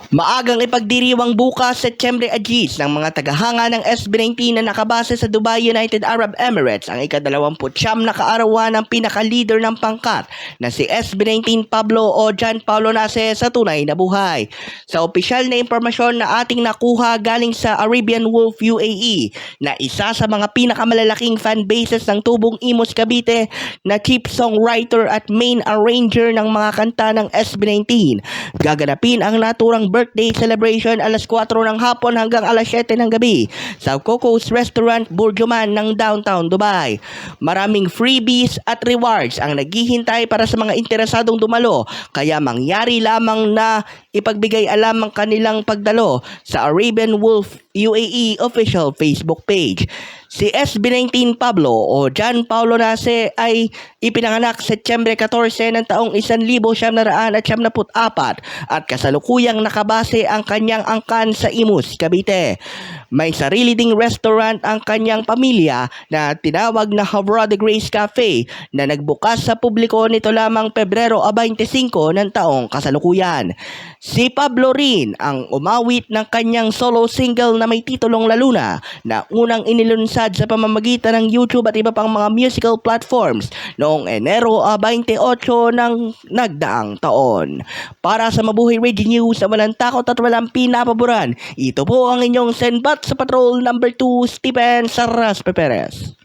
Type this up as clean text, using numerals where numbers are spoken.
Maagang ipagdiriwang bukas Setyembre 10 ng mga tagahanga ng SB19 na nakabase sa Dubai, United Arab Emirates ang ika-29 na kaarawan ng pinaka-leader ng pangkat na si SB19 Pablo o John Paulo Nace sa tunay na buhay. Sa opisyal na impormasyon na ating nakuha galing sa Arabian Wolf UAE na isa sa mga pinakamalalaking fan bases ng Tubong Imus Cavite na chief songwriter at main arranger ng mga kanta ng SB19, gaganapin ang naturang birthday celebration alas 4 ng hapon hanggang alas 7 ng gabi sa Coco's Restaurant Burjuman ng downtown Dubai. Maraming freebies at rewards ang naghihintay para sa mga interesadong dumalo, kaya mangyari lamang na ipagbigay alam ang kanilang pagdalo sa Arabian Wolf UAE official Facebook page. Si SB19 Pablo o John Paulo Nace ay ipinanganak Setyembre 14 ng taong 1974 at kasalukuyang nakabase ang kanyang angkan sa Imus, Cavite. May sarili ding restaurant ang kanyang pamilya na tinawag na Havra de Grace Cafe na nagbukas sa publiko nito lamang Pebrero 25 ng taong kasalukuyan. Si Pablo rin ang umawit ng kanyang solo single na may titulong Laluna na unang inilunsad sa pamamagitan ng YouTube at iba pang mga musical platforms noong Enero 28 ng nagdaang taon. Para sa Mabuhay Radio News na walang takot at walang pinapaboran, ito po ang inyong senbat sa Patrol number 2, Stephen Sarras Perez.